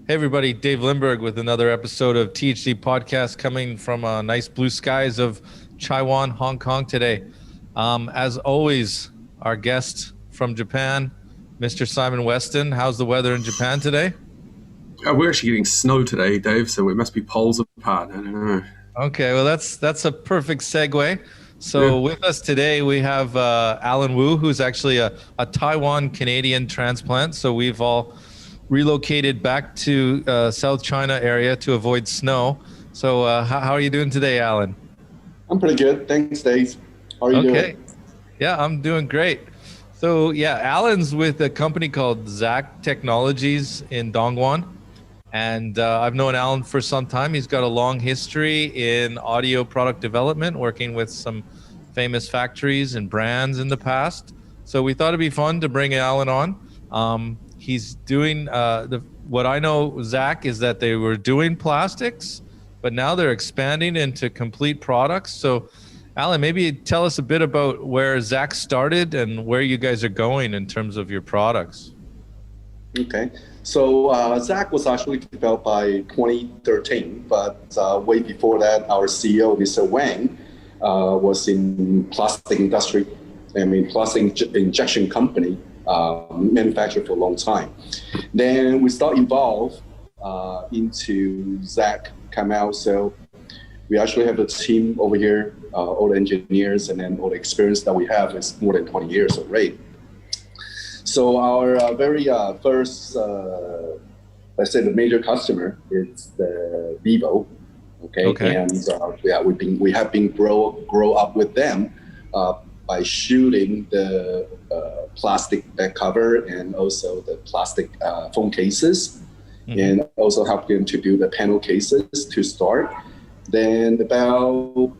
Hey everybody, Dave Lindberg with another episode of THD Podcast coming from nice blue skies of Taiwan, Hong Kong today. As always, our guest from Japan, Mr. Simon Weston. How's the weather in Japan today? We're actually getting snow today, Dave, so we must be poles apart. I don't know. Okay, well that's a perfect segue. So with us today, we have Alan Wu, who's actually a Taiwan Canadian transplant. So we've all relocated back to South China area to avoid snow. So how are you doing today, Alan? I'm pretty good. Thanks, Dave. How are you doing? Yeah, I'm doing great. So yeah, Alan's with a company called Zack Technologies in Dongguan. And I've known Alan for some time. He's got a long history in audio product development, working with some famous factories and brands in the past. So we thought it'd be fun to bring Alan on. He's doing what I know, Zack, is that they were doing plastics, but now they're expanding into complete products. So Alan, maybe tell us a bit about where Zack started and where you guys are going in terms of your products. Okay. So Zack was actually developed by 2013, but way before that, our CEO, Mr. Wang, was in plastic industry. Plastic injection company, manufactured for a long time. Then we start involved into Zack come out. So we actually have a team over here, all the engineers, and then all the experience that we have is more than 20 years already. So our very first, let's say the major customer is the Vivo, okay? And we have been grow up with them by shooting the plastic back cover and also the plastic phone cases, and also help them to do the panel cases to start. Then about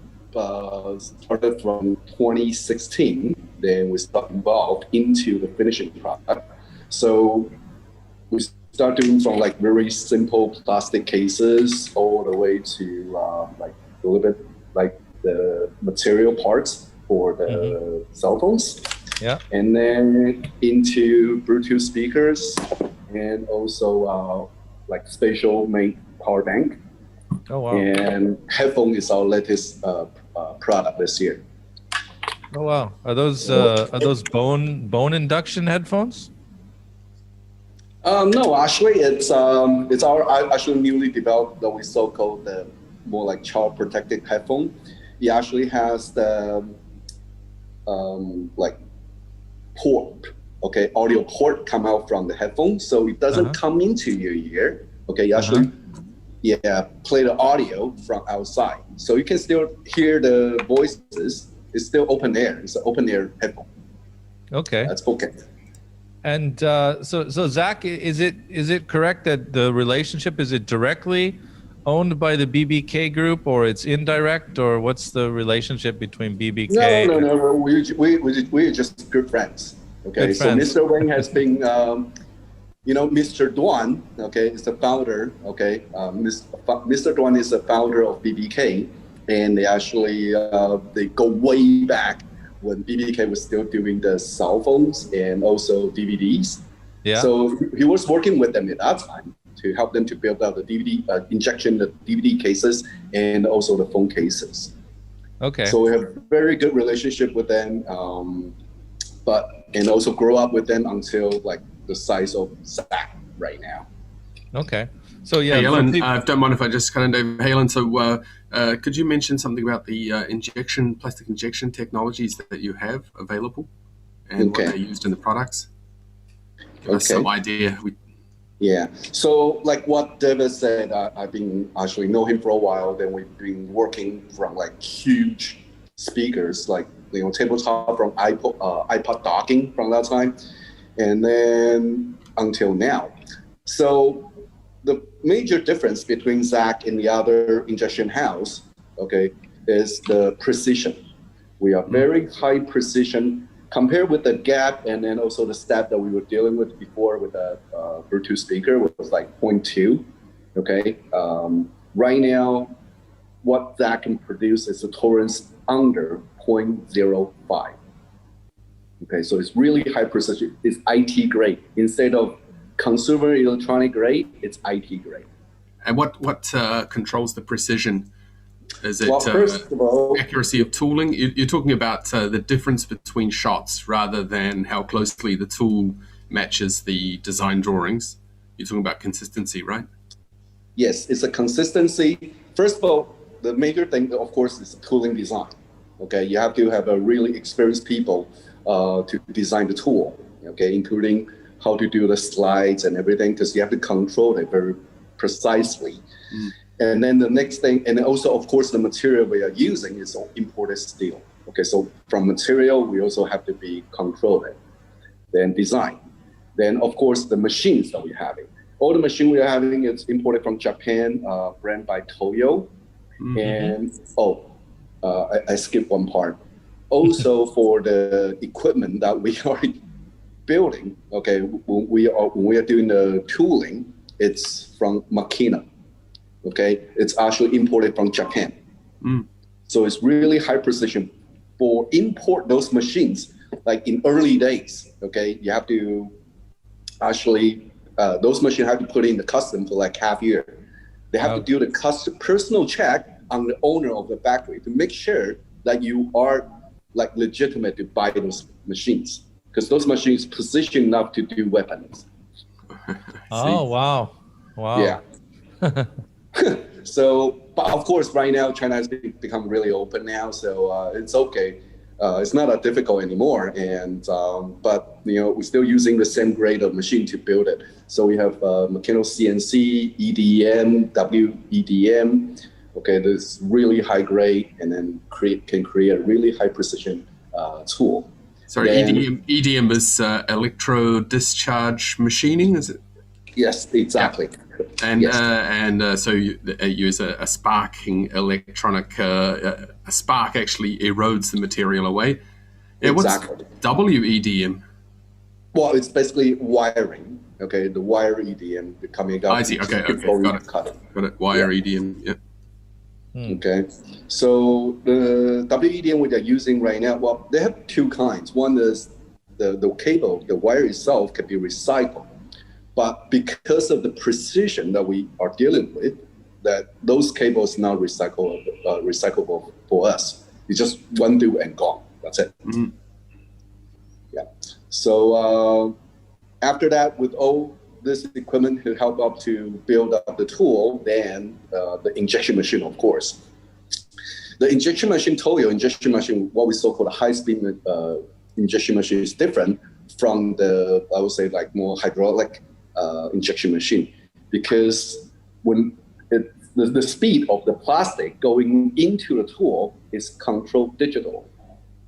started from 2016. Then we start involved into the finishing product. So we start doing from like very simple plastic cases all the way to like a little bit like the material parts for the cell phones. Yeah. And then into Bluetooth speakers and also like spatial main power bank. Oh wow. And headphone is our latest product this year. Oh wow! Are those bone induction headphones? No, actually, it's our actually newly developed that we so-called the more like child protected headphone. It actually has the like port, audio port come out from the headphone, so it doesn't come into your ear. Okay, you actually play the audio from outside, so you can still hear the voices. It's still open air. It's an open air headphone. Okay. That's okay. And so Zack, is it correct that the relationship, is it directly owned by the BBK group, or it's indirect, or what's the relationship between BBK? No. We're just good friends. Okay. Good so friends. Mr. Wang has been, Mr. Duan, is the founder. Okay. Mr. Duan is the founder of BBK. And they actually, they go way back when BBK was still doing the cell phones and also DVDs. Yeah. So he was working with them at that time to help them to build out the DVD, the DVD cases and also the phone cases. Okay. So we have a very good relationship with them, and also grow up with them until like the size of Zack right now. Okay. So yeah. Hey, Alan, don't mind if I just kind of, hey, Alan, so could you mention something about the plastic injection technologies that you have available and what they're used in the products? Give us some idea. Yeah. So like what David said, I've been actually know him for a while. Then we've been working from like huge speakers, like tabletop from iPod docking from that time, and then until now. So the major difference between Zack and the other injection house, is the precision. We are very high precision compared with the gap, and then also the step that we were dealing with before with the Bluetooth speaker, which was like 0.2. Right now, what Zack can produce is a tolerance under 0.05. So it's really high precision. It's IT grade. Instead of consumer electronic grade, it's IT grade. And what controls the precision? Is it first of all, accuracy of tooling? You're talking about the difference between shots rather than how closely the tool matches the design drawings. You're talking about consistency, right? Yes, it's a consistency. First of all, the major thing, of course, is tooling design. Okay, you have to have a really experienced people to design the tool. Okay, including how to do the slides and everything, because you have to control it very precisely. And then the next thing, and also, of course, the material we are using is imported steel. Okay, so from material, we also have to be controlled. Then design. Then, of course, the machines that we're having. All the machine we are having is imported from Japan, brand by Toyo. And, I skipped one part. Also, for the equipment that we are building, okay, when we are doing the tooling, it's from Makina. Okay, it's actually imported from Japan. So it's really high precision. For import those machines, like in early days, okay, you have to actually, those machines have to put in the custom for like half year. They have to do the custom personal check on the owner of the factory to make sure that you are like legitimate to buy those machines, because those machines positioned enough to do weapons. Oh, wow. Yeah. So, but of course, right now, China has become really open now, so it's okay. It's not that difficult anymore, and but we're still using the same grade of machine to build it. So we have mechanical CNC, EDM, WEDM. Okay, this really high grade, and then can create a really high precision tool. Sorry, EDM is electro discharge machining, is it? Yes, exactly. Yeah. And so you use a sparking electronic. A spark actually erodes the material away. Yeah, exactly. What's WEDM? Well, it's basically wiring. Okay, the wire EDM coming up. I see. Okay, got it. Wire EDM. Yeah. Okay, so the WEDM we are using right now, well, they have two kinds. One is the cable, the wire itself can be recycled. But because of the precision that we are dealing with, that those cables now recyclable for us. It's just one through and gone. That's it. Yeah. So after that, with all this equipment to help up to build up the tool, then the injection machine, of course. The injection machine, Toyo injection machine, what we so-called a high-speed injection machine, is different from the, I would say, like more hydraulic injection machine, because when the speed of the plastic going into the tool is controlled digital.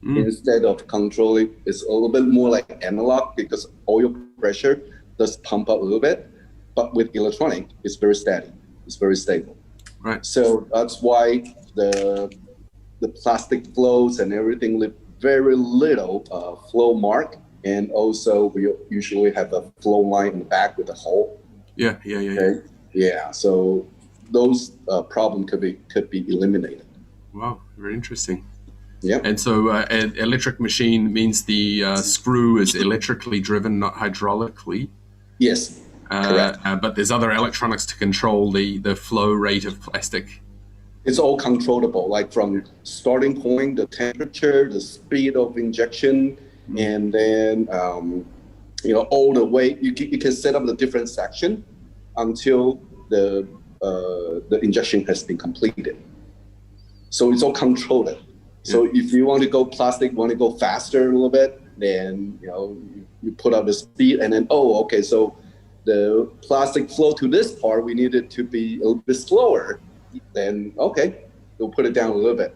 Instead of controlling, it's a little bit more like analog, because oil pressure does pump up a little bit, but with electronic, it's very steady, it's very stable. Right. So that's why the plastic flows and everything with very little flow mark. And also, we usually have a flow line in the back with a hole. Yeah. Okay? Yeah. So those problems could be eliminated. Wow, very interesting. Yeah. And so, an electric machine means the screw is electrically driven, not hydraulically. Yes. Correct. But there's other electronics to control the flow rate of plastic. It's all controllable, like from starting point, the temperature, the speed of injection. And then, all the way, you can set up the different section until the injection has been completed. So it's all controlled. So if you want to go plastic, want to go faster a little bit, then, you put up the speed, and then, so the plastic flow to this part, we need it to be a little bit slower. Then, we'll put it down a little bit.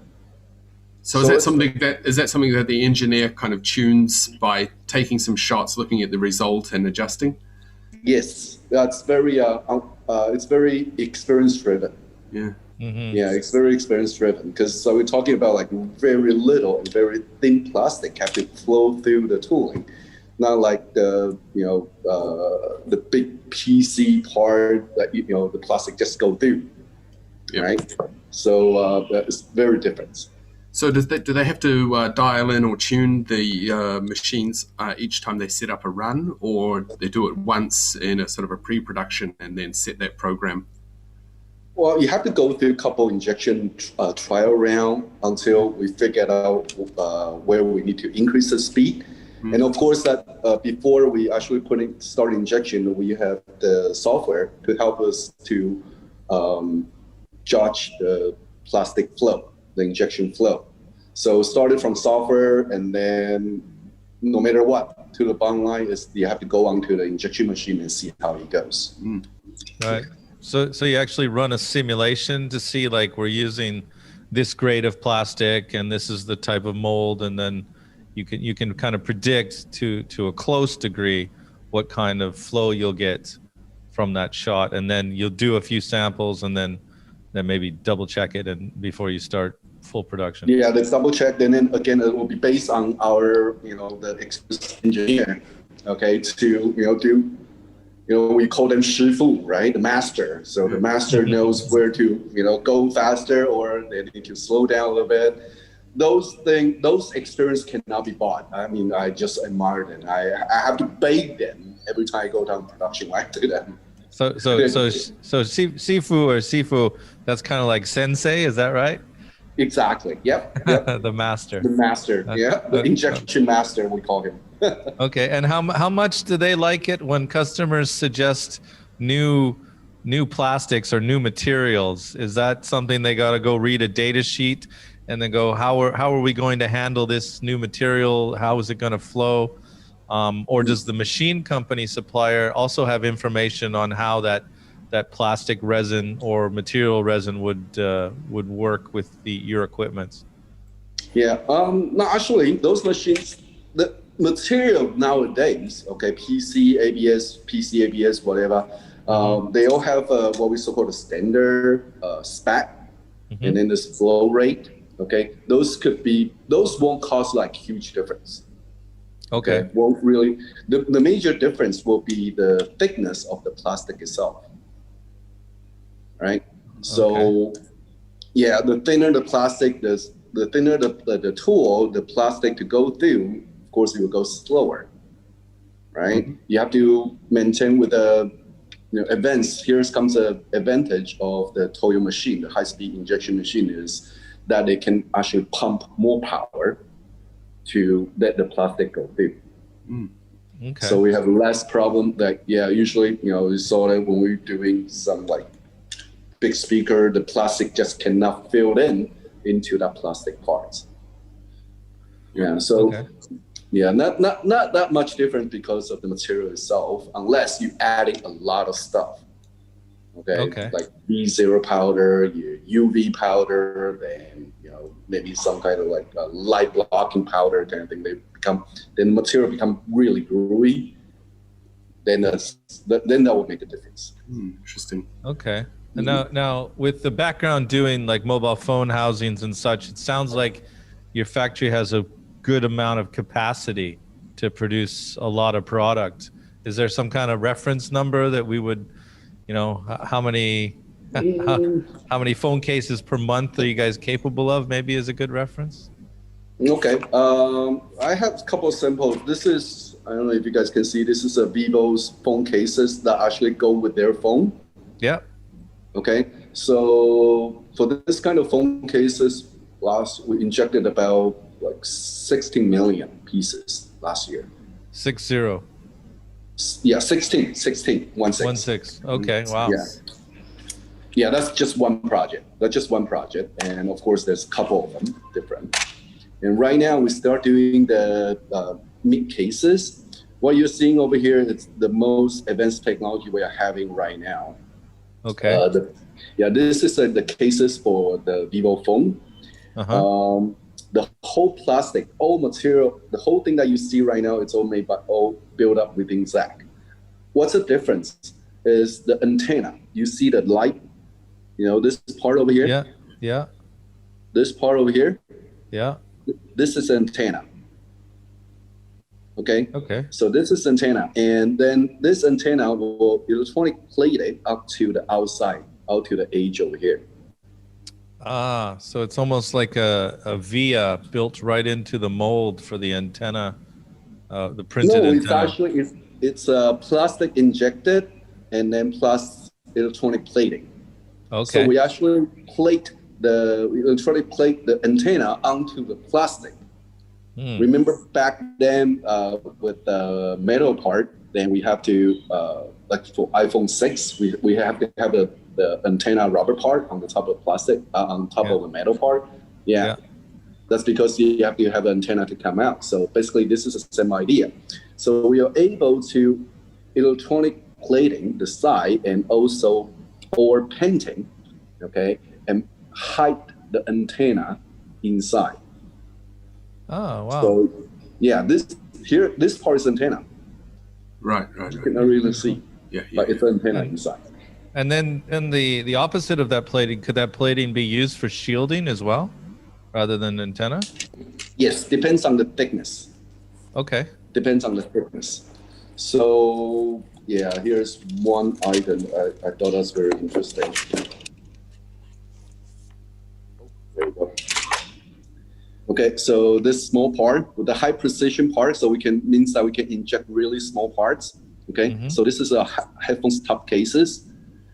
So is that something that the engineer kind of tunes by taking some shots, looking at the result and adjusting? Yes, that's very it's very experience driven. Yeah. Mm-hmm. Yeah, it's very experience driven, because we're talking about like very little and very thin plastic have to flow through the tooling, not like the big PC part that the plastic just go through. Yeah. Right. So it's very different. So do they have to dial in or tune the machines each time they set up a run, or they do it once in a sort of a pre-production and then set that program? Well, you have to go through a couple injection trial round until we figure out where we need to increase the speed. Mm-hmm. And of course, that before we actually start injection, we have the software to help us to judge the plastic flow, the injection flow. So started from software, and then no matter what, to the bottom line is you have to go onto the injection machine and see how it goes. Mm. Right. So you actually run a simulation to see, like, we're using this grade of plastic and this is the type of mold, and then you can kind of predict to a close degree what kind of flow you'll get from that shot, and then you'll do a few samples and then maybe double check it and before you start full production. Yeah, let's double check, and then again it will be based on our the experienced engineer, okay, to do. We call them 师傅, right? The master. So the master knows where to, go faster, or they need to slow down a little bit. Those experiences cannot be bought. I mean, I just admire them. I have to beg them every time I go down production line to them. So Sifu or Sifu, that's kind of like sensei, is that right? Exactly. Yep. The master. The master. Yeah. The injection master, we call him. Okay. And how much do they like it when customers suggest new plastics or new materials? Is that something they got to go read a data sheet and then go, how are we going to handle this new material? How is it going to flow? Or does the machine company supplier also have information on how that plastic resin or material resin would work with your equipment? Yeah. No, actually, those machines, the material nowadays, okay, PC ABS, whatever, they all have what we so-called a standard spec, and then this flow rate. Okay, those won't cause like huge difference. Okay, won't really. The major difference will be the thickness of the plastic itself. Right. So, yeah, the thinner the plastic, the thinner the tool, the plastic to go through, of course, it will go slower. Right. Mm-hmm. You have to maintain with the events. Here comes the advantage of the Toyo machine, the high-speed injection machine, is that it can actually pump more power to let the plastic go through. Mm. Okay. So we have less problem. That usually we saw that when we're doing some like big speaker, the plastic just cannot fill into that plastic parts. Yeah. So not that much different because of the material itself, unless you adding a lot of stuff. Okay. Like B0 powder, UV powder, then maybe some kind of like a light blocking powder kind of thing. Then the material become really gooey. Then that would make a difference. Interesting. Okay. And now with the background doing like mobile phone housings and such, it sounds like your factory has a good amount of capacity to produce a lot of product. Is there some kind of reference number that we would, how many phone cases per month are you guys capable of? Maybe is a good reference. Okay. I have a couple of samples. This is, I don't know if you guys can see, this is a Vivo's phone cases that actually go with their phone. Yeah. Okay. So for this kind of phone cases, we injected about like 16 million pieces last year. 60. Yeah, 16. 16. 16. Okay. Wow. Yeah, that's just one project. And of course, there's a couple of them different. And right now, we start doing the mid cases. What you're seeing over here is the most advanced technology we are having right now. Okay. This is the cases for the Vivo phone. The whole plastic, all material, the whole thing that you see right now, it's all built up within Zack. What's the difference is the antenna. You see the light, this part over here? Yeah. This part over here? Yeah. This is antenna. Okay. So this is antenna, and then this antenna will electronically plate it up to the outside, out to the edge over here. So it's almost like a via built right into the mold for the antenna, the printed No, antenna. it's plastic injected and then plus electronic plating. So Okay. we actually electronic plate the antenna onto the plastic. Remember back then with the metal part, then we have to, like for iPhone 6, we have to have the antenna rubber part on the top of plastic, on top of the metal part. Yeah. That's because you have to have an antenna to come out. So basically this is the same idea. So we are able to electronic plating the side and also or painting, okay, and hide the antenna inside. Oh, wow. So yeah, this part is antenna. Right. You cannot really see. But it's an antenna inside. And then the opposite of that plating, could that plating be used for shielding as well, rather than antenna? Yes, depends on the thickness. Okay. Depends on the thickness. So yeah, here's one item I thought was very interesting. There we go. Okay, so this small part, with the high precision part, so means that we can inject really small parts. Okay, so this is a headphones top cases.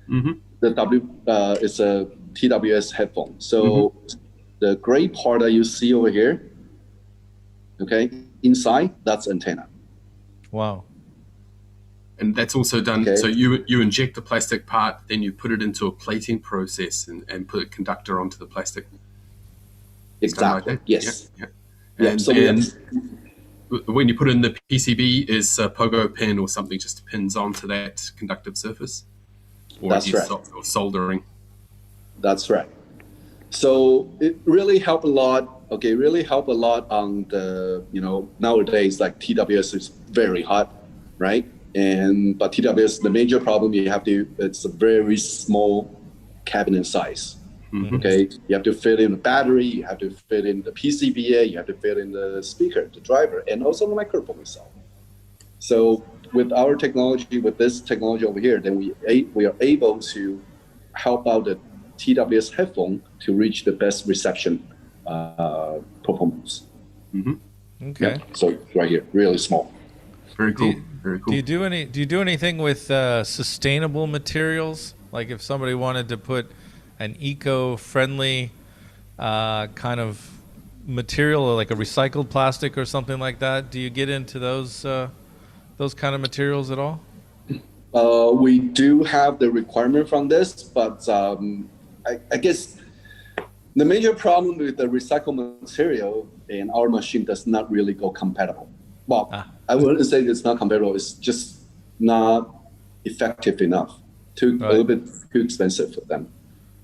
The is a TWS headphone. So the gray part that you see over here, okay, inside, that's antenna. Wow. And that's also done. Okay. So you inject the plastic part, then you put it into a plating process and put a conductor onto the plastic. Exactly. Like yes. And when you put in the PCB, is a pogo pin or something just pins onto that conductive surface? Or that's right. Or soldering? That's right. So it really helped a lot. Okay, really helped a lot on the, nowadays, like TWS is very hot, right? But TWS, the major problem it's a very small cabinet size. Okay, you have to fit in the battery, you have to fit in the PCBA, you have to fit in the speaker, the driver, and also the microphone itself. So with our technology, with this technology over here, then we are able to help out the TWS headphone to reach the best reception performance. Okay. Yeah, so right here, really small. Very cool. Very cool. Do you do anything with sustainable materials? Like if somebody wanted to put an eco-friendly kind of material, or like a recycled plastic or something like that, do you get into those kind of materials at all? We do have the requirement from this, but I guess the major problem with the recycled material in our machine does not really go compatible. Well, I wouldn't say it's not compatible. It's just not effective enough. A little bit too expensive for them.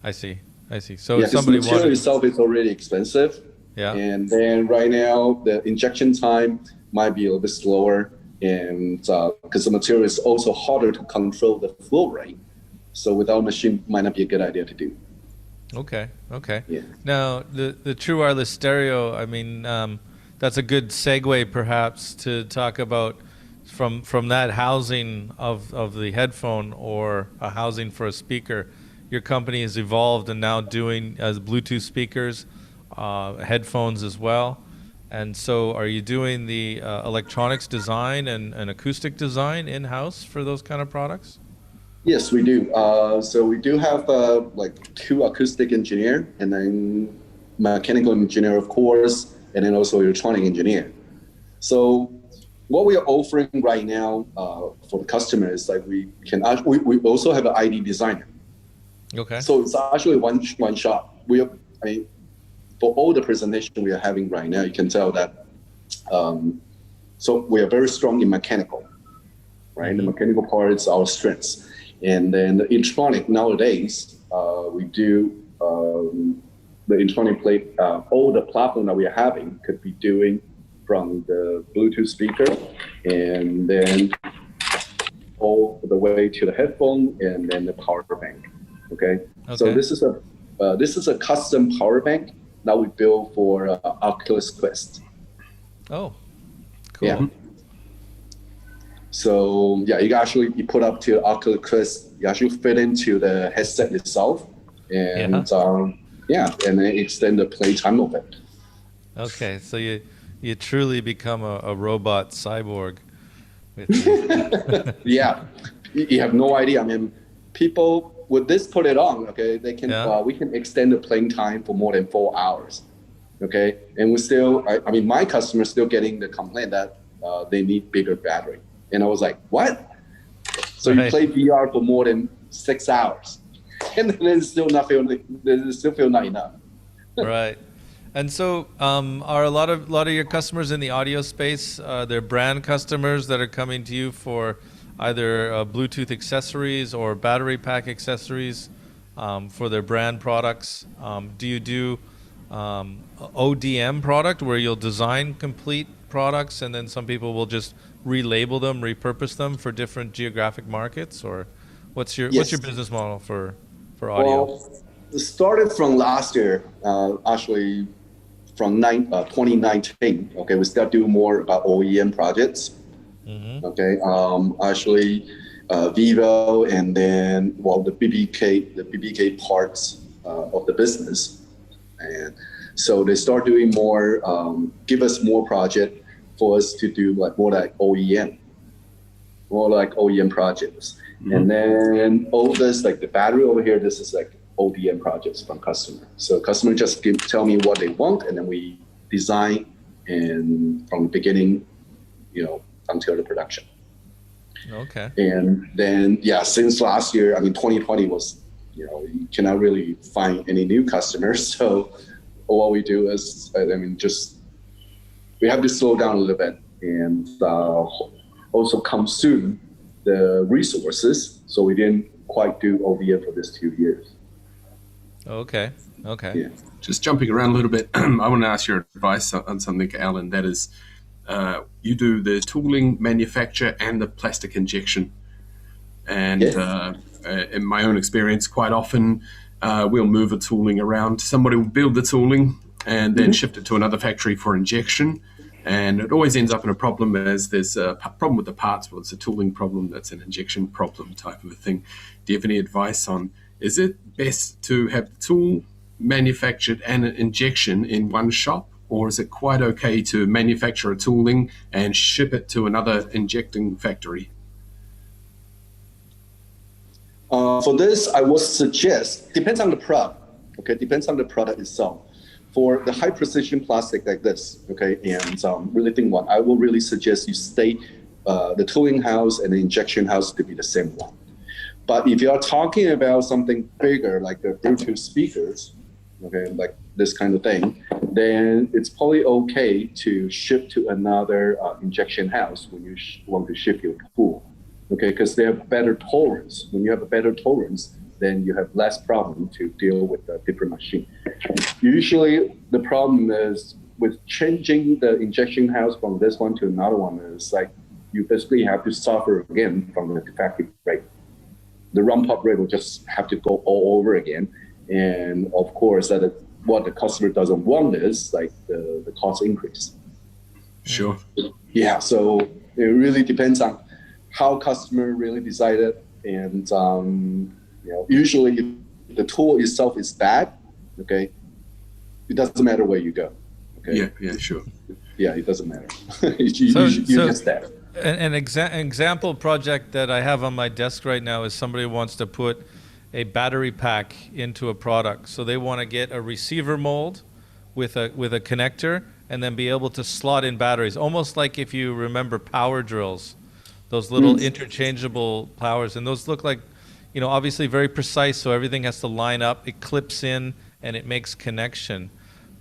I see. So if somebody the material itself is already expensive. Yeah. And then right now the injection time might be a little bit slower, and because the material is also harder to control the flow rate. So without machine, might not be a good idea to do. Okay. Yeah. Now the true wireless stereo, I mean, that's a good segue perhaps to talk about from that housing of the headphone or a housing for a speaker. Your company has evolved and now doing Bluetooth speakers, headphones as well. And so are you doing the electronics design and acoustic design in-house for those kind of products? Yes, we do. So we do have like 2 acoustic engineer, and then mechanical engineer, of course, and then also electronic engineer. So what we are offering right now for the customer is like we also have an ID designer. Okay. So it's actually one shot. For all the presentation we are having right now, you can tell that. So we are very strong in mechanical, right? The mechanical part is our strengths, and then the electronic nowadays we do the electronic plate. All the platform that we are having could be doing from the Bluetooth speaker, and then all the way to the headphone, and then the power bank. Okay. So this is a custom power bank that we built for Oculus Quest. Oh, cool. Yeah. So yeah, you put up to Oculus Quest, you actually fit into the headset itself, and yeah, and then extend the playtime of it. Okay, so you truly become a robot cyborg. Yeah, you have no idea. I mean, people with this put it on. Okay, they can we can extend the playing time for more than 4 hours. Okay, and we still, I mean, my customers still getting the complaint that they need bigger battery, and I was like, what? So you play VR for more than 6 hours, and then it's still not feel not enough. Right. And so, are a lot of your customers in the audio space? They're brand customers that are coming to you for either Bluetooth accessories or battery pack accessories for their brand products. Do you do ODM product where you'll design complete products and then some people will just relabel them, repurpose them for different geographic markets, or what's your business model for audio? Well, it started from last year, actually. From 2019, okay, we start doing more about OEM projects. Mm-hmm. Okay, actually, Vivo, and then the BBK parts of the business, and so they start doing more, give us more project for us to do more like OEM projects, mm-hmm. And then all this like the battery over here, this is like ODM projects from customer. So customer just tell me what they want, and then we design and from the beginning, until the production. Okay. And then since last year, I mean 2020 was, you cannot really find any new customers. So what we do is, we have to slow down a little bit and also consume the resources. So we didn't quite do ODM for this 2 years. Okay. Yeah. Just jumping around a little bit, I want to ask your advice on something, Alan. That is, you do the tooling, manufacture, and the plastic injection. And in my own experience, quite often we'll move a tooling around. Somebody will build the tooling and then shift it to another factory for injection. And it always ends up in a problem, as there's a problem with the parts. Well, it's a tooling problem, that's an injection problem type of a thing. Do you have any advice on, is it best to have the tool manufactured and an injection in one shop, or is it quite okay to manufacture a tooling and ship it to another injecting factory? For this, I would suggest, depends on the product, okay? Depends on the product itself. For the high precision plastic like this, okay, and really think I will really suggest you stay the tooling house and the injection house to be the same one. But if you are talking about something bigger, like the Bluetooth speakers, okay, like this kind of thing, then it's probably okay to ship to another injection house when you want to ship your tool, okay, because they have better tolerance. When you have a better tolerance, then you have less problem to deal with a different machine. Usually, the problem is with changing the injection house from this one to another one is like you basically have to suffer again from the defective rate. The ramp-up rate will just have to go all over again. And of course, what the customer doesn't want is like the cost increase. Sure. Yeah, so it really depends on how customer really decided. And usually if the tool itself is bad, okay, it doesn't matter where you go. Okay. Yeah, sure. Yeah, it doesn't matter. You're just there. An example project that I have on my desk right now is somebody wants to put a battery pack into a product. So they want to get a receiver mold with a connector and then be able to slot in batteries. Almost like if you remember power drills, those little interchangeable powers. And those look like, obviously very precise, so everything has to line up. It clips in and it makes connection.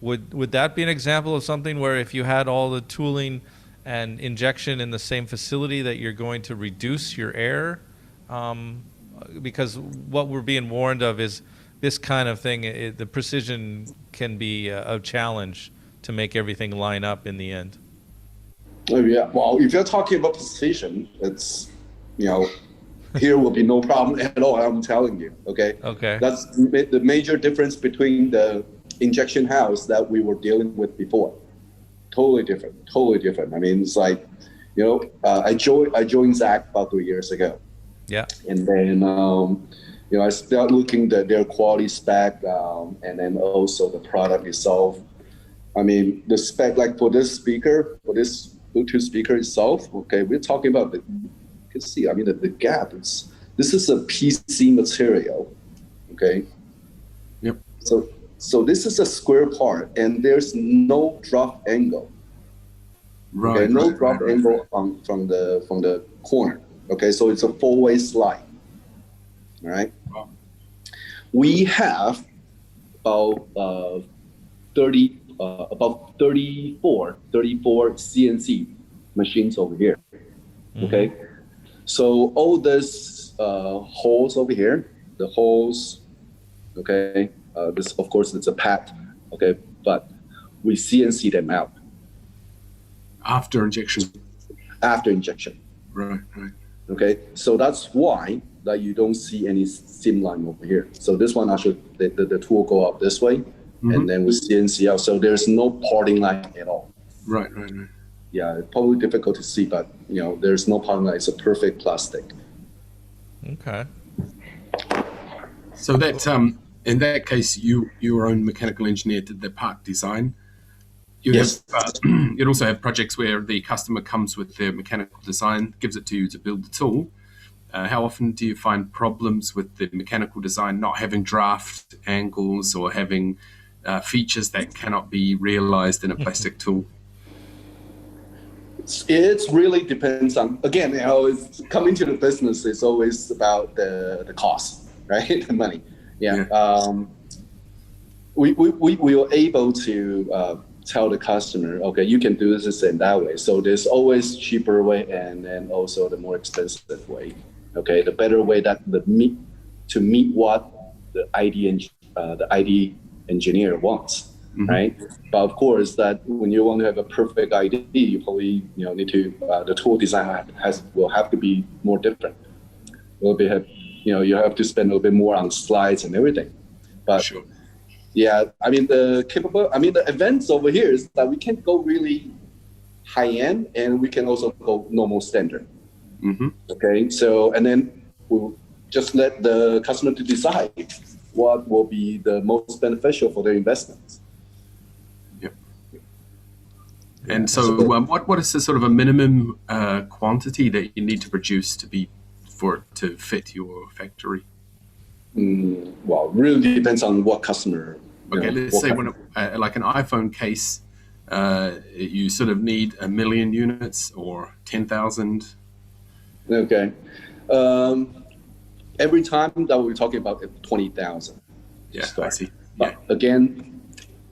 Would that be an example of something where if you had all the tooling and injection in the same facility that you're going to reduce your error? Because what we're being warned of is this kind of thing, the precision can be a challenge to make everything line up in the end. Oh, yeah, well, if you're talking about precision, it's, here will be no problem at all, I'm telling you, okay? Okay. That's the major difference between the injection house that we were dealing with before. Totally different. I mean, it's like, I joined Zack about 3 years ago. Yeah. And then I start looking at their quality spec, and then also the product itself. I mean, the spec, like for this Bluetooth speaker itself, okay, we're talking about you can see, I mean, the gap is, this is a PC material, okay? Yep. So this is a square part, and there's no drop angle. Right. Okay, no drop angle from the corner. Okay, so it's a four-way slide. All right. Wow. We have about 34 CNC machines over here. Okay, so all this holes over here, the holes. Okay, this of course it's a pad. Okay, but we CNC them out After injection. After injection. Right. Okay, so that's why that you don't see any seam line over here. So this one actually, the tool go up this way, and then we CNC out. So there's no parting line at all. Right. Yeah, it's probably difficult to see, but there's no parting line. It's a perfect plastic. Okay. So that in that case, your own mechanical engineer did the part design. Yes. You'd also have projects where the customer comes with their mechanical design, gives it to you to build the tool. How often do you find problems with the mechanical design not having draft angles or having features that cannot be realized in a plastic tool? It really depends on, again, it's coming to the business, it's always about the cost, right? The money. Yeah. We were able to tell the customer, okay, you can do this and that way. So there's always cheaper way and then also the more expensive way. Okay, the better way that to meet what the ID engineer wants, right? But of course, that when you want to have a perfect ID, you probably need to the tool design will have to be more different. Will be you have to spend a little bit more on slides and everything. But sure. Yeah, I mean the advance over here is that we can go really high end and we can also go normal standard. Okay, so and then we'll just let the customer to decide what will be the most beneficial for their investments. Yep. And so, what is the sort of a minimum quantity that you need to produce for it to fit your factory? Well, it really depends on what customer. Okay, let's say like an iPhone case, you sort of need 1 million units or 10,000. Okay. Every time that we're talking about 20,000. Yeah, I see. But again,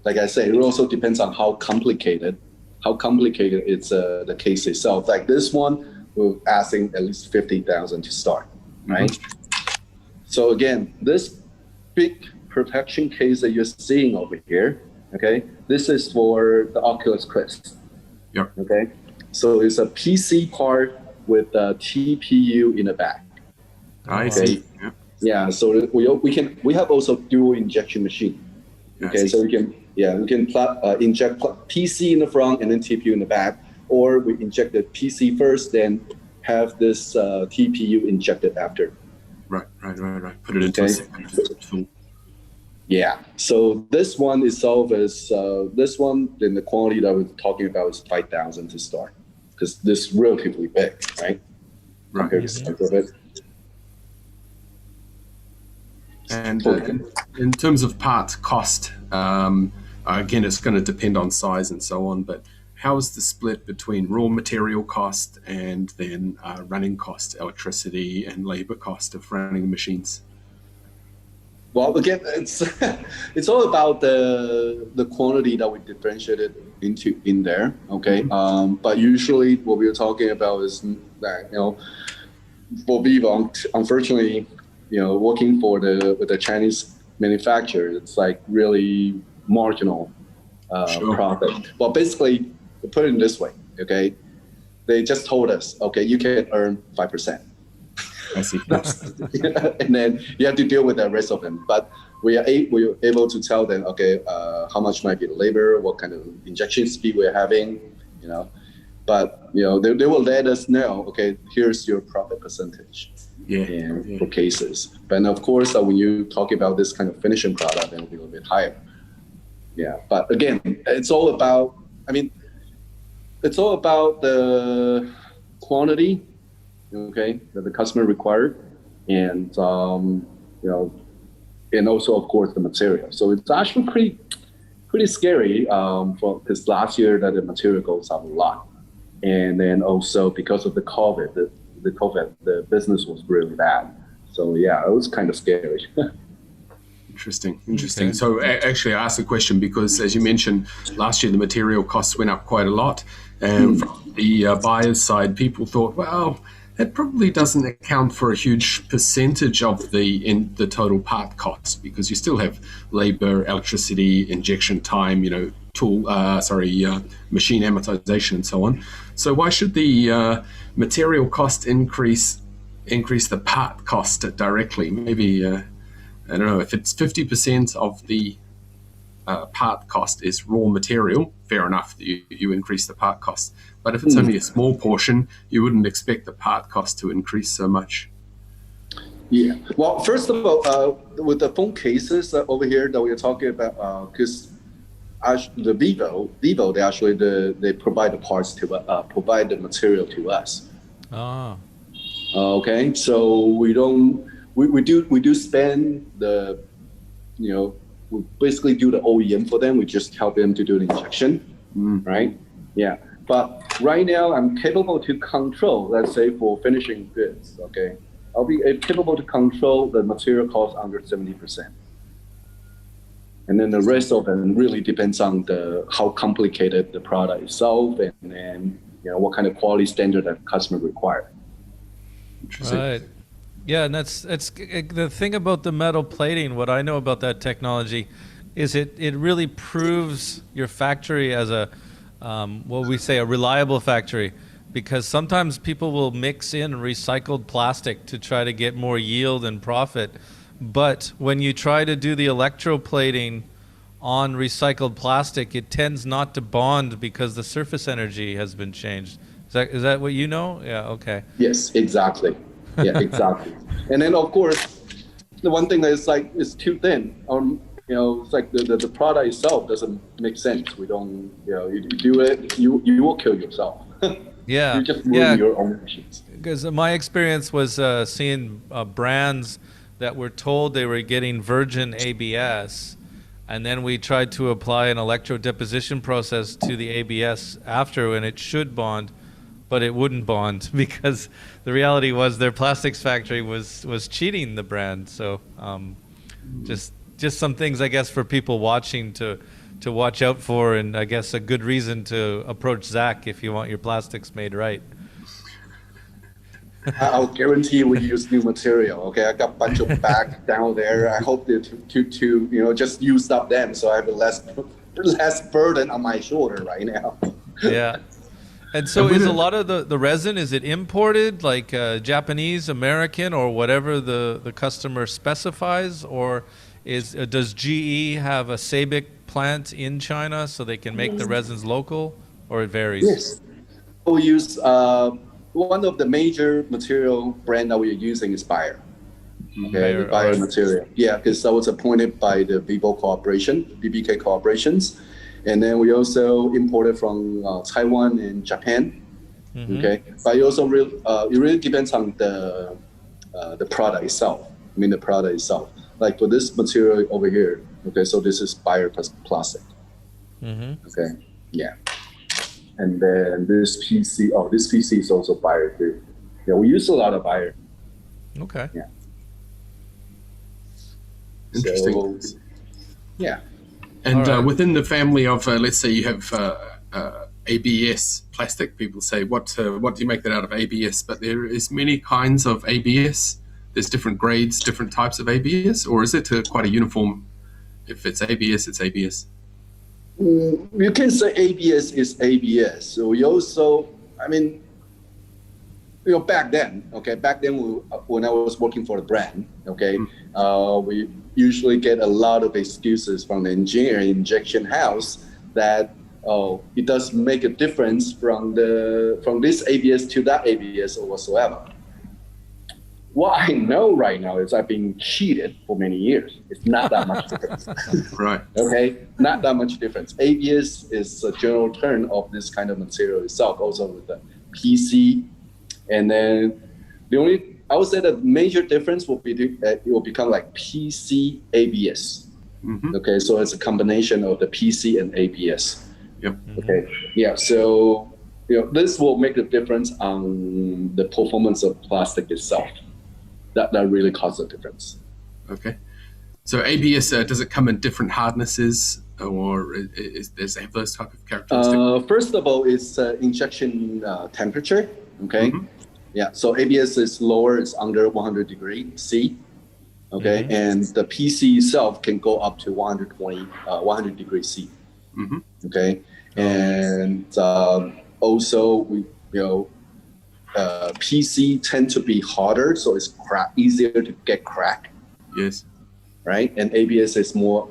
like I say, it also depends on how complicated it's the case itself. Like this one, we're asking at least 50,000 to start, right? So again, this big protection case that you're seeing over here, okay, this is for the Oculus Quest. Yep. Okay, so it's a PC part with a TPU in the back. I see. Yep. Yeah, so we have also dual injection machine. Okay, so we can inject PC in the front and then TPU in the back, or we inject the PC first, then have this TPU injected after. Right. Put it into a second tool. Yeah. So this one itself is then the quality that we're talking about is 5,000 to start, because this is relatively big, right? Right. Compared to the size of it. And in terms of parts cost, again, it's going to depend on size and so on, but how is the split between raw material cost and then running cost, electricity and labor cost of running machines? Well, again, it's all about the quantity that we differentiated in there, okay? But usually what we're talking about is that, for Vivo, unfortunately, working with the Chinese manufacturer, it's like really marginal profit. Well, basically, to put it this way, okay? They just told us, okay, you can earn 5%. I see. And then you have to deal with the rest of them. But we are able to tell them, okay, how much might be the labor, what kind of injection speed we're having, but they will let us know, okay, here's your profit percentage. For cases. But of course, when you talk about this kind of finishing product, then it'll be a little bit higher. Yeah, but again, it's all about the quantity, okay, that the customer required, and and also of course the material. So it's actually pretty scary for this last year that the material goes up a lot, and then also because of the COVID, the business was really bad. So yeah, it was kind of scary. Interesting. Okay. So actually I asked the question because, as you mentioned, last year the material costs went up quite a lot. And from the buyer's side, people thought, well, that probably doesn't account for a huge percentage of the total part cost, because you still have labor, electricity, injection time, machine amortization and so on. So why should the material cost increase the part cost directly? Maybe, I don't know, if it's 50% of the part cost is raw material, fair enough, you increase the part cost. But if it's only a small portion, you wouldn't expect the part cost to increase so much. Yeah. Well, first of all, with the phone cases over here that we're talking about, because the Vivo, they provide the parts provide the material to us. Ah. Okay, so we do spend the, we basically do the OEM for them. We just help them to do the injection, right? Yeah. But right now, I'm capable to control, let's say for finishing goods, okay? I'll be capable to control the material cost under 70%. And then the rest of it really depends on how complicated the product itself, and then what kind of quality standard that customer require. Right. Yeah, and that's the thing about the metal plating. What I know about that technology is it really proves your factory as a a reliable factory, because sometimes people will mix in recycled plastic to try to get more yield and profit. But when you try to do the electroplating on recycled plastic, it tends not to bond because the surface energy has been changed. Is that what you know? Yeah, okay. Yes, exactly. Yeah, exactly. And then of course, the one thing that is like, it's too thin. It's like the product itself doesn't make sense. We don't, you do it, you will kill yourself. Yeah. You just ruin your own machines. Because my experience was seeing brands that were told they were getting virgin ABS, and then we tried to apply an electro deposition process to the ABS after, and it should bond, but it wouldn't bond because the reality was their plastics factory was cheating the brand. So just some things, I guess, for people watching to watch out for, and I guess a good reason to approach Zack if you want your plastics made right. I'll guarantee we use new material. Okay, I got a bunch of bags down there. I hope to just use up them, so I have less burden on my shoulder right now. Yeah. And so is a lot of the resin, is it imported, like Japanese, American, or whatever the customer specifies, or does GE have a SABIC plant in China so they can make the resins local, or it varies? Yes. We use one of the major material brand that we are using is Bayer. Okay, Bayer material. Yeah, because I was appointed by the Vivo Corporation, BBK Corporations. And then we also imported from Taiwan and Japan. Okay, but it also it really depends on the product itself. The product itself. Like for this material over here, okay, so this is Bayer plastic. Okay, yeah. And then this PC, this PC is also Bayer too. Yeah, we use a lot of Bayer. Okay. Yeah. Interesting. So, yeah. And within the family of, let's say you have ABS plastic, people say, what do you make that out of ABS? But there is many kinds of ABS. There's different grades, different types of ABS, or is it quite a uniform? If it's ABS, it's ABS. You can say ABS is ABS. So we also, back then, when I was working for the brand, we usually get a lot of excuses from the engineering injection house that oh, it does make a difference from this ABS to that ABS or whatsoever. What I know right now is I've been cheated for many years. It's not that much difference. Right. Okay, not that much difference. ABS is a general term of this kind of material itself, also with the PC. And then I would say the major difference will be it will become like PC ABS. Mm-hmm. Okay, so it's a combination of the PC and ABS. Yep. Okay. Yeah. So this will make a difference on the performance of plastic itself. That really causes a difference. Okay. So ABS, does it come in different hardnesses, or does it have those type of characteristics? First of all, it's injection temperature. Okay. Mm-hmm. Yeah. So ABS is lower; it's under 100 degrees C. Okay, mm-hmm. And the PC itself can go up to 100 degrees C. Mm-hmm. Okay, and also PC tend to be harder, so it's easier to get cracked. Yes. Right, and ABS is has more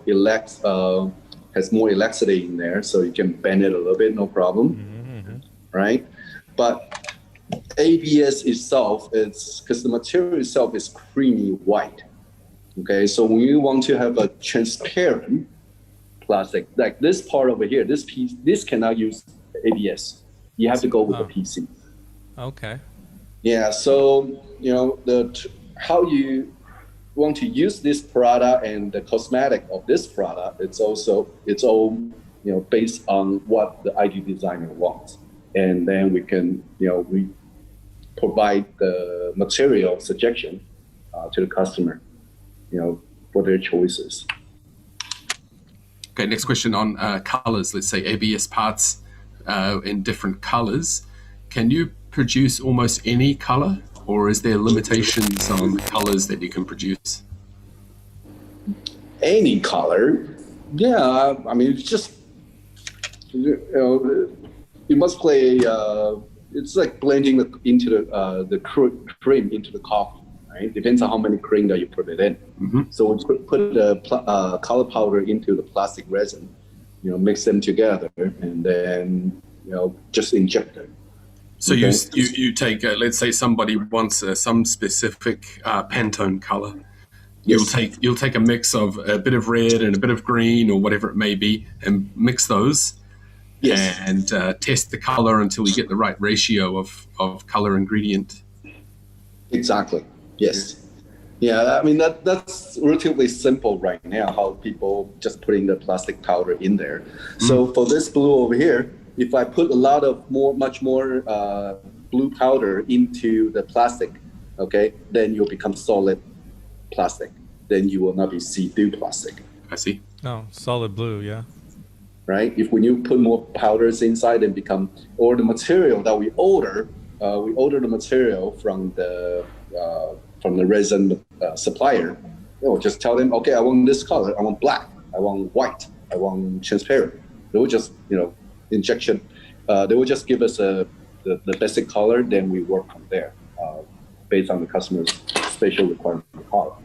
elasticity in there, so you can bend it a little bit, no problem. Mm-hmm. Right, but ABS itself is because the material itself is creamy white. Okay, so when you want to have a transparent plastic, like this part over here, this piece, this cannot use ABS. You have to go with the PC. Okay. Yeah, so how you want to use this product and the cosmetic of this product, it's all based on what the ID designer wants, and then we can we provide the material suggestion to the customer, for their choices. Okay, next question on colors. Let's say ABS parts in different colors. Can you produce almost any color, or is there limitations on colors that you can produce? Any color? Yeah, I mean, it's just, you must play, it's like blending into the cream into the coffee. Right? Depends on how many cream that you put it in. Mm-hmm. So we put the color powder into the plastic resin, mix them together, and then just inject them. So okay. you take let's say somebody wants some specific Pantone color. Yes. You'll take a mix of a bit of red and a bit of green or whatever it may be, and mix those. Yes. And test the color until you get the right ratio of color ingredient. Exactly. Yes. Yeah, I mean that's relatively simple right now, how people just putting the plastic powder in there. So for this blue over here, if I put much more blue powder into the plastic, okay, then you'll become solid plastic. Then you will not be see-through plastic. I see. Oh, solid blue, yeah. Right? When you put more powders inside and or the material that we order the material from the resin supplier. Just tell them, okay, I want this color, I want black, I want white, I want transparent. They will just, injection. They will just give us the basic color, then we work from there based on the customer's spatial requirement for color.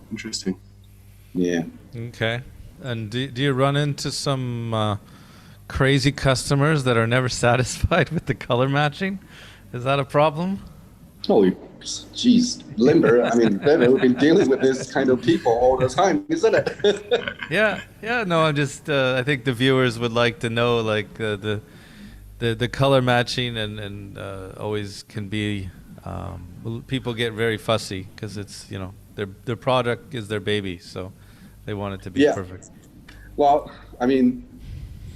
Interesting. Yeah. Okay. And do you run into some crazy customers that are never satisfied with the color matching? Is that a problem? Oh, geez, Limber. I mean, we've been dealing with this kind of people all the time, isn't it? Yeah. No, I'm just. I think the viewers would like to know, like the color matching, and always can be. People get very fussy because it's their product is their baby, so they want it to be perfect. Well, I mean,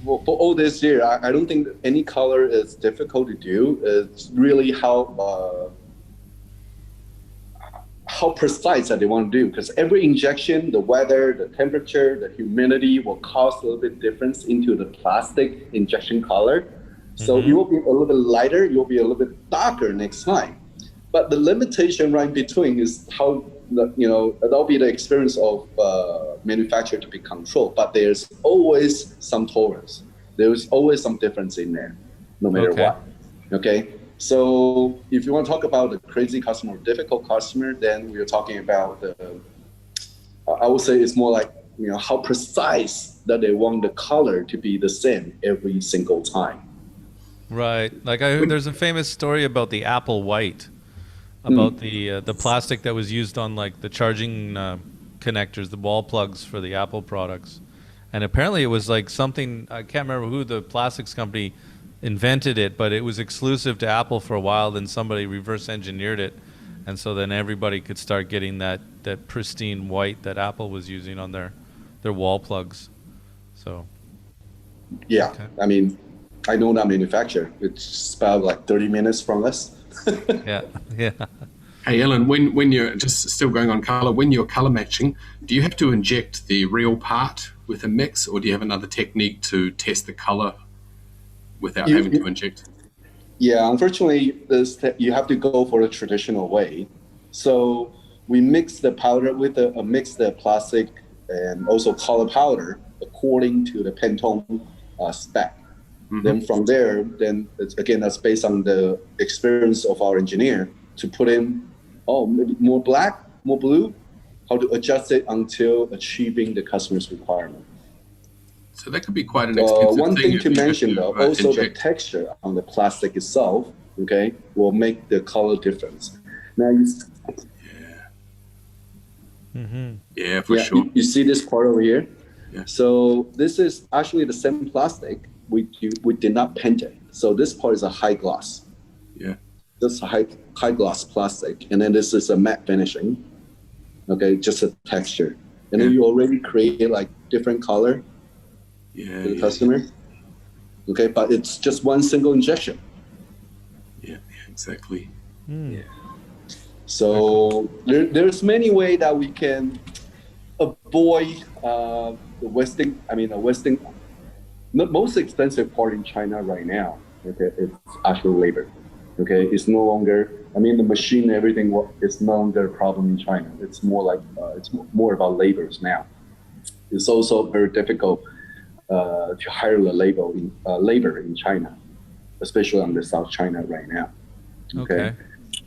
for all this year, I don't think any color is difficult to do. It's really how precise that they want to do, because every injection, the weather, the temperature, the humidity will cause a little bit difference into the plastic injection color. So you will be a little bit lighter, you'll be a little bit darker next time. But the limitation right between is how that'll be the experience of manufacturer to be controlled. But there's always some tolerance. There's always some difference in there, no matter what. Okay. So if you want to talk about the crazy customer, difficult customer, then we're talking about I would say it's more like how precise that they want the color to be the same every single time. Right. Like there's a famous story about the Apple White, about the plastic that was used on like the charging connectors, the wall plugs for the Apple products. And apparently it was like something, I can't remember who the plastics company invented it, but it was exclusive to Apple for a while. Then somebody reverse engineered it. And so then everybody could start getting that pristine white that Apple was using on their wall plugs. So. Yeah. Okay. I mean, I know that manufacturer. It's about like 30 minutes from us. Yeah. Hey, Ellen, when you're just still going on color, when you're color matching, do you have to inject the real part with a mix, or do you have another technique to test the color without having to inject? Yeah, unfortunately, you have to go for the traditional way. So we mix the powder with mix the plastic and also color powder according to the Pantone spec. Mm-hmm. Then from there, that's based on the experience of our engineer to put in, maybe more black, more blue, how to adjust it until achieving the customer's requirement. So that could be quite an expensive one thing to mention though, also inject. the texture on the plastic itself, will make the color difference. Now, sure. You see this part over here? Yeah. So this is actually the same plastic. We did not paint it. So this part is a high gloss. Yeah. This is a high gloss plastic, and then this is a matte finishing. Okay, just a texture, and then you already create like different color. Yeah, to the customer. Okay, but it's just one single injection. Yeah, exactly. Yeah. So there's many ways that we can avoid the wasting. The most expensive part in China right now, it's actual labor. Okay, it's no longer. The machine, everything is no longer a problem in China. It's more like it's more about labors now. It's also very difficult to hire the labor in China, especially on the South China right now. Okay.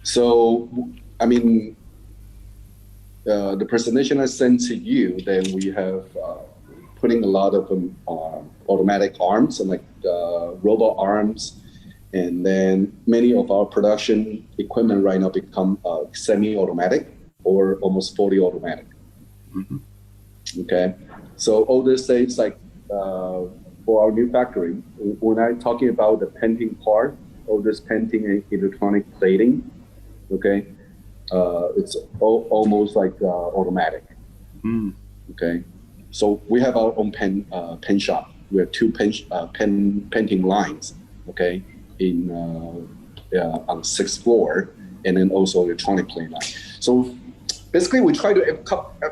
So, the presentation I sent to you, then we have putting a lot of automatic arms and like robot arms, and then many of our production equipment right now become semi-automatic or almost fully automatic. Mm-hmm. Okay. So all this says like for our new factory, when I'm talking about the painting part, all this painting and electronic plating, it's almost like automatic. Mm. Okay, so we have our own pen shop. We have two painting lines. Okay, in on 6th floor, and then also electronic plate line. So basically, we try to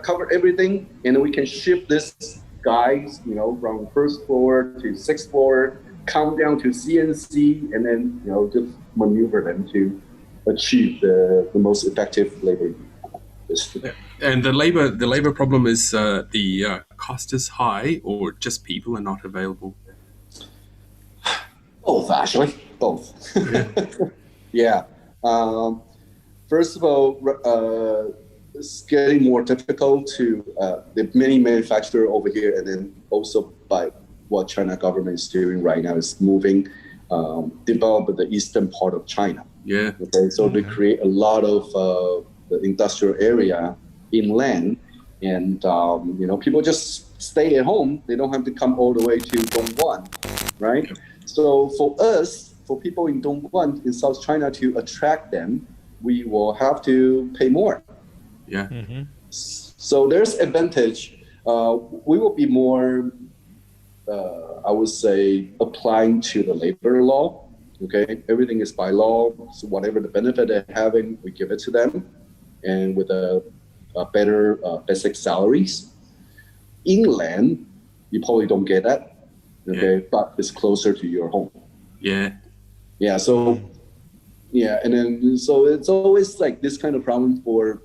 cover everything, and then we can ship this guys, from 1st floor to 6th floor, count down to CNC, and then just maneuver them to achieve the most effective labor. And the labor problem is the cost is high, or just people are not available? Both, actually, both. Yeah. First of all, it's getting more difficult to the many manufacturers over here, and then also by what China government is doing right now is moving, develop the eastern part of China. Yeah. Okay, so they create a lot of the industrial area inland, and people just stay at home. They don't have to come all the way to Dongguan, right? So for us, for people in Dongguan in South China, to attract them, we will have to pay more. Yeah. Mm-hmm. So there's advantage. We will be more, I would say, applying to the labor law. Okay, everything is by law. So whatever the benefit they're having, we give it to them, and with a better basic salaries. Inland, you probably don't get that. Okay, but it's closer to your home. Yeah. Yeah. So. Yeah, and then so it's always like this kind of problem for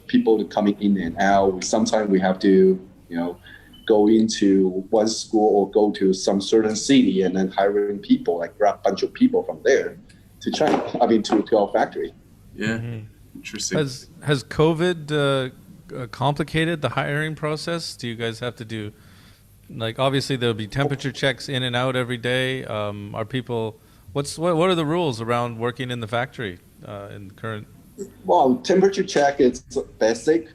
people coming in and out. Sometimes we have to go into one school or go to some certain city and then hiring people, like grab a bunch of people from there to China. To our factory. Yeah, interesting. Has COVID complicated, the hiring process? Do you guys have to do, like, obviously there'll be temperature checks in and out every day. Are people, what are the rules around working in the factory in the current? Well, temperature check is basic.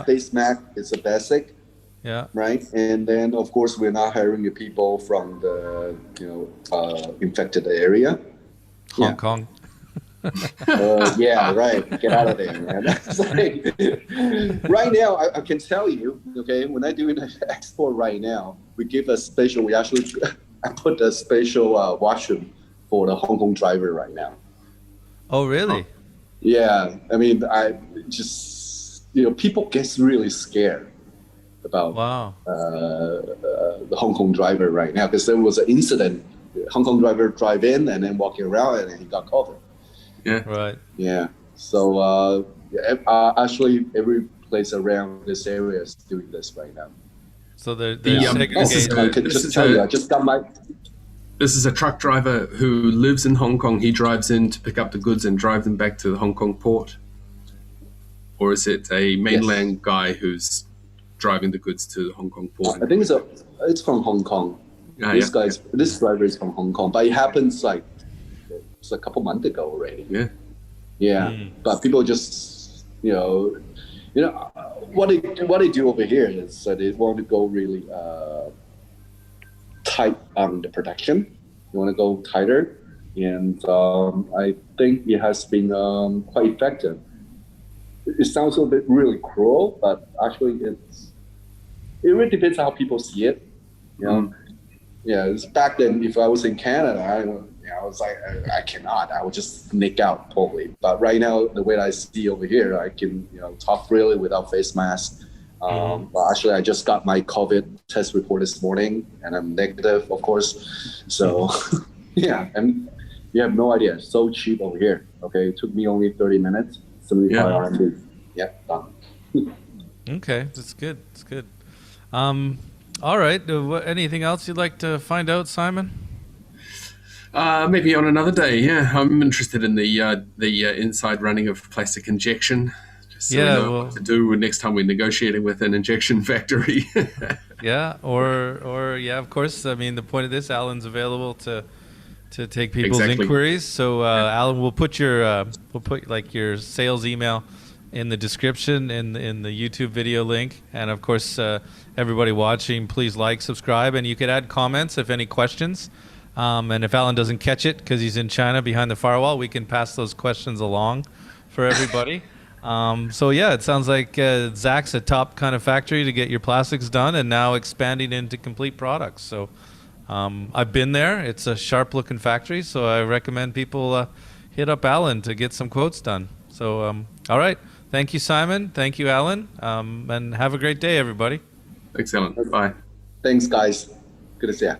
Face mask is a basic. Yeah. Right. And then, of course, we're not hiring the people from the, infected area. Hong Kong. Yeah, right. Get out of there, man. Right now, I can tell you, okay, when I do an export right now, we actually I put a special washroom for the Hong Kong driver right now. Oh, really? Yeah. I mean, I just, people get really scared about the Hong Kong driver right now, because there was an incident. Hong Kong driver drive in and then walking around and he got COVID. Yeah. Right. Yeah. So actually, every place around this area is doing this right now. So they're This is a truck driver who lives in Hong Kong. He drives in to pick up the goods and drive them back to the Hong Kong port? Or is it a mainland guy who's driving the goods to the Hong Kong port? I think it's from Hong Kong. This driver is from Hong Kong, but it happens it's a couple months ago already. Yeah. Yeah. But people just, what they do over here is they want to go really tight on the production. You want to go tighter, and I think it has been quite effective. It sounds a bit really cruel, but actually it really depends how people see it. Yeah, it's back then, if I was in Canada, I was like, I cannot. I would just nick out totally. But right now, the way I see over here, I can talk freely without face mask. But actually, I just got my COVID test report this morning, and I'm negative, of course. So, yeah, and you have no idea. It's so cheap over here. Okay, it took me only 30 minutes, 75 RMB. Yeah, done. Okay, that's good. That's good. All right. Anything else you'd like to find out, Simon? Maybe on another day. Yeah, I'm interested in the inside running of plastic injection. Just so we know what to do next time we're negotiating with an injection factory. Yeah, or of course. I mean, the point of this, Alan's available to take people's inquiries. So Alan, we'll put your your sales email in the description in the YouTube video link, and of course everybody watching, please like, subscribe, and you could add comments if any questions. And if Alan doesn't catch it because he's in China behind the firewall, we can pass those questions along for everybody. So yeah, it sounds like Zack's a top kind of factory to get your plastics done, and now expanding into complete products. So I've been there. It's a sharp looking factory, so I recommend people hit up Alan to get some quotes done. So all right. Thank you, Simon. Thank you, Alan. And have a great day, everybody. Excellent. Bye. Thanks, guys. Good to see you.